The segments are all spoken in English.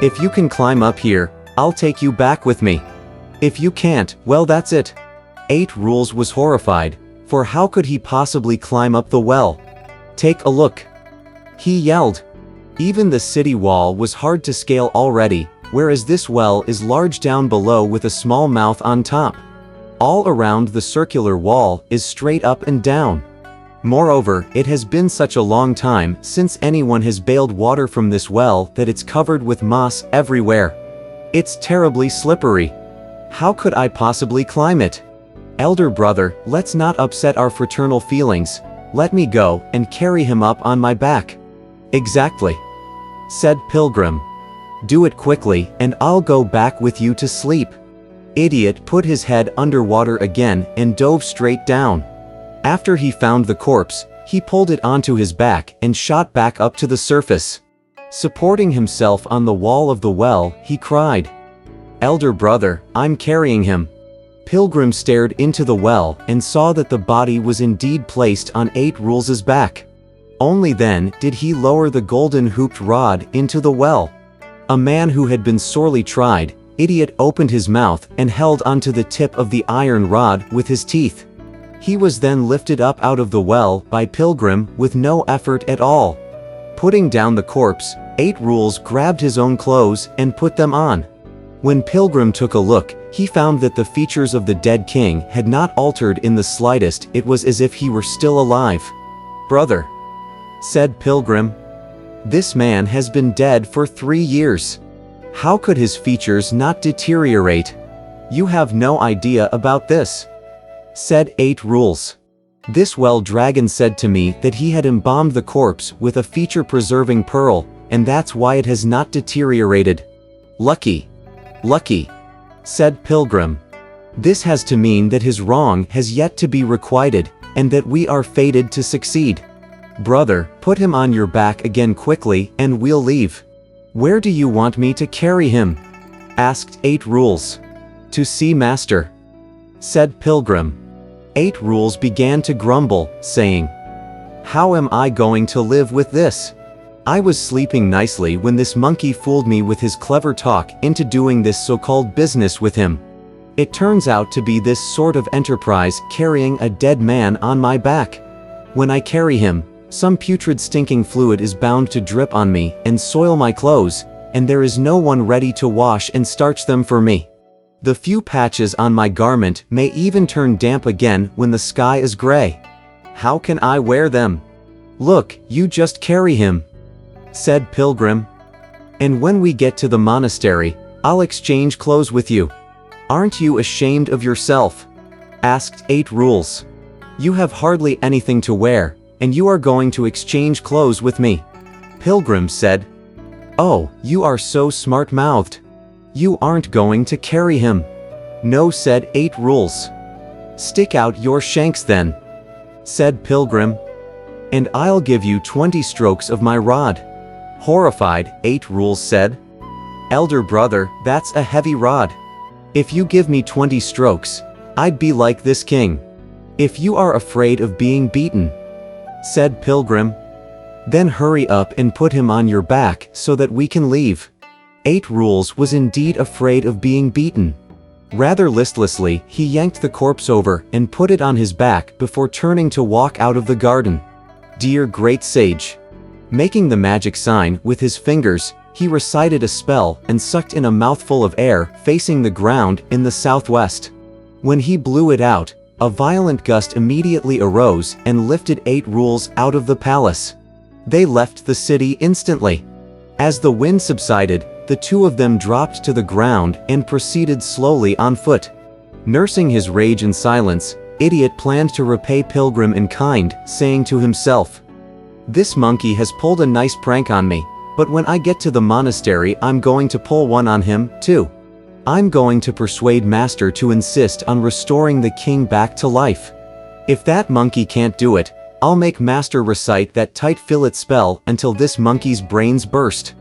If you can climb up here, I'll take you back with me. If you can't, well that's it. 8 Rules was horrified, for how could he possibly climb up the well? Take a look, he yelled. Even the city wall was hard to scale already, whereas this well is large down below with a small mouth on top. All around the circular wall is straight up and down. Moreover, it has been such a long time since anyone has bailed water from this well that it's covered with moss everywhere. It's terribly slippery. How could I possibly climb it? Elder brother, let's not upset our fraternal feelings. Let me go and carry him up on my back. Exactly, said Pilgrim. Do it quickly and I'll go back with you to sleep. Idiot put his head underwater again and dove straight down. After he found the corpse, he pulled it onto his back and shot back up to the surface. Supporting himself on the wall of the well, he cried, "Elder brother, I'm carrying him." Pilgrim stared into the well and saw that the body was indeed placed on 8 Rules' back. Only then did he lower the golden hooped rod into the well. A man who had been sorely tried, Idiot opened his mouth and held onto the tip of the iron rod with his teeth. He was then lifted up out of the well by Pilgrim with no effort at all. Putting down the corpse, 8 Rules grabbed his own clothes and put them on. When Pilgrim took a look, he found that the features of the dead king had not altered in the slightest. It was as if he were still alive. "Brother," said Pilgrim, "this man has been dead for 3 years. How could his features not deteriorate?" "You have no idea about this," said 8 Rules. "This well dragon said to me that he had embalmed the corpse with a feature-preserving pearl, and that's why it has not deteriorated." "Lucky. Lucky," said Pilgrim. "This has to mean that his wrong has yet to be requited, and that we are fated to succeed. Brother, put him on your back again quickly and we'll leave." "Where do you want me to carry him?" asked 8 Rules. "To see Master," said Pilgrim. 8 Rules began to grumble, saying, "How am I going to live with this? I was sleeping nicely when this monkey fooled me with his clever talk into doing this so-called business with him. It turns out to be this sort of enterprise, carrying a dead man on my back. When I carry him, some putrid stinking fluid is bound to drip on me and soil my clothes, and there is no one ready to wash and starch them for me. The few patches on my garment may even turn damp again when the sky is gray. How can I wear them?" "Look, you just carry him," said Pilgrim. "And when we get to the monastery, I'll exchange clothes with you." "Aren't you ashamed of yourself?" asked 8 Rules. "You have hardly anything to wear, and you are going to exchange clothes with me." Pilgrim said, "Oh, you are so smart-mouthed. You aren't going to carry him." "No," said 8 Rules. "Stick out your shanks then," said Pilgrim, "and I'll give you 20 strokes of my rod." Horrified, 8 Rules said, "Elder brother, that's a heavy rod. If you give me 20 strokes, I'd be like this king." "If you are afraid of being beaten," said Pilgrim, "then hurry up and put him on your back so that we can leave." 8 Rules was indeed afraid of being beaten. Rather listlessly, he yanked the corpse over and put it on his back before turning to walk out of the garden. "Dear great sage," making the magic sign with his fingers, he recited a spell and sucked in a mouthful of air facing the ground in the southwest. When he blew it out, a violent gust immediately arose and lifted 8 Rules out of the palace. They left the city instantly. As the wind subsided, the two of them dropped to the ground and proceeded slowly on foot. Nursing his rage in silence, Idiot planned to repay Pilgrim in kind, saying to himself, "This monkey has pulled a nice prank on me, but when I get to the monastery I'm going to pull one on him, too. I'm going to persuade Master to insist on restoring the king back to life. If that monkey can't do it, I'll make Master recite that tight fillet spell until this monkey's brains burst.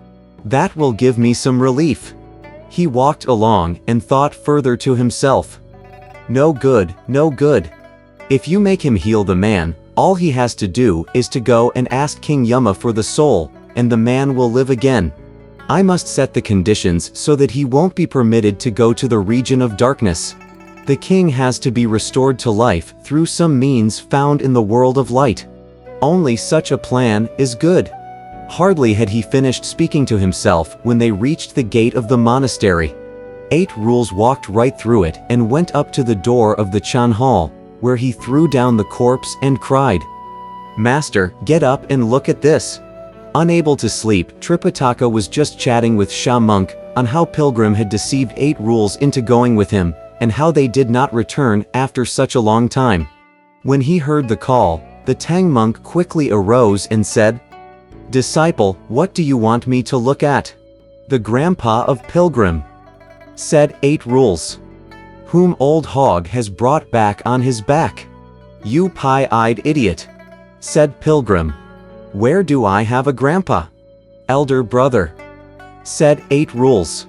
That will give me some relief." He walked along and thought further to himself. "No good, no good. If you make him heal the man, all he has to do is to go and ask King Yama for the soul, and the man will live again. I must set the conditions so that he won't be permitted to go to the region of darkness. The king has to be restored to life through some means found in the world of light. Only such a plan is good." Hardly had he finished speaking to himself when they reached the gate of the monastery. 8 Rules walked right through it and went up to the door of the Chan Hall, where he threw down the corpse and cried, "Master, get up and look at this." Unable to sleep, Tripitaka was just chatting with Sha Monk on how Pilgrim had deceived 8 Rules into going with him, and how they did not return after such a long time. When he heard the call, the Tang monk quickly arose and said, "Disciple, what do you want me to look at?" "The grandpa of Pilgrim," said 8 Rules, "whom old Hog has brought back on his back." "You pie-eyed idiot," said Pilgrim. "Where do I have a grandpa?" "Elder brother," said 8 Rules.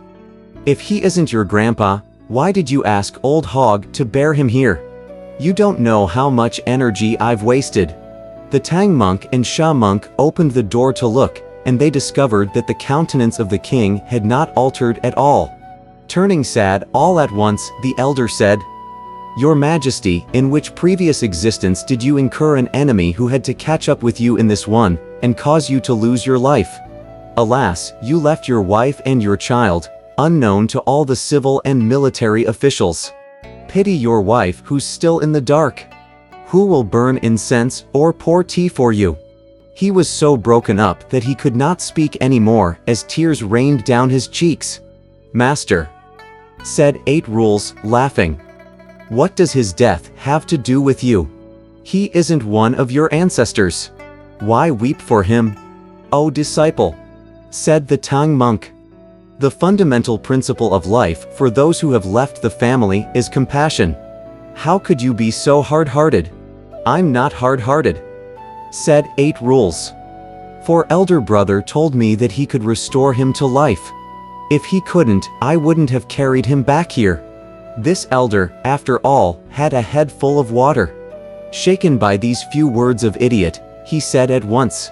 "If he isn't your grandpa, why did you ask old Hog to bear him here? You don't know how much energy I've wasted." The Tang monk and Sha monk opened the door to look, and they discovered that the countenance of the king had not altered at all. Turning sad all at once, the elder said, "Your Majesty, in which previous existence did you incur an enemy who had to catch up with you in this one, and cause you to lose your life? Alas, you left your wife and your child, unknown to all the civil and military officials. Pity your wife who's still in the dark. Who will burn incense or pour tea for you?" He was so broken up that he could not speak anymore as tears rained down his cheeks. "Master," said 8 Rules, laughing, "what does his death have to do with you? He isn't one of your ancestors. Why weep for him?" "O disciple," said the Tang monk, "the fundamental principle of life for those who have left the family is compassion. How could you be so hard-hearted?" "I'm not hard-hearted," said 8 Rules. "For elder brother told me that he could restore him to life. If he couldn't, I wouldn't have carried him back here." This elder, after all, had a head full of water. Shaken by these few words of idiot, he said at once,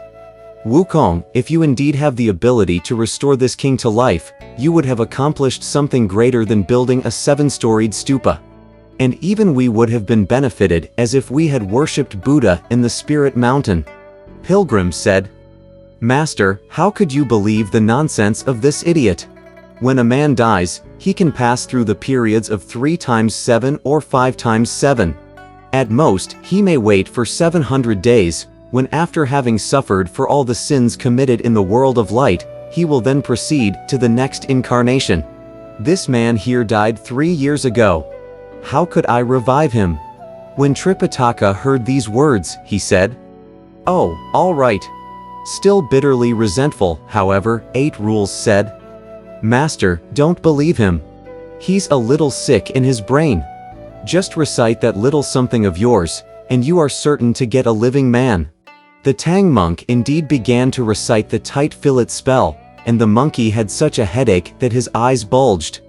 "Wukong, if you indeed have the ability to restore this king to life, you would have accomplished something greater than building a 7-storied stupa. And even we would have been benefited as if we had worshipped Buddha in the Spirit Mountain." Pilgrim said, "Master, how could you believe the nonsense of this idiot? When a man dies, he can pass through the periods of 3 times 7 or 5 times 7. At most, he may wait for 700 days, when after having suffered for all the sins committed in the world of light, he will then proceed to the next incarnation. This man here died 3 years ago. How could I revive him?" When Tripitaka heard these words, he said, "Oh, all right." Still bitterly resentful, however, 8 Rules said, "Master, don't believe him. He's a little sick in his brain. Just recite that little something of yours, and you are certain to get a living man." The Tang monk indeed began to recite the tight fillet spell, and the monkey had such a headache that his eyes bulged.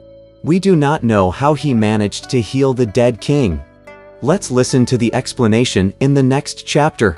We do not know how he managed to heal the dead king. Let's listen to the explanation in the next chapter.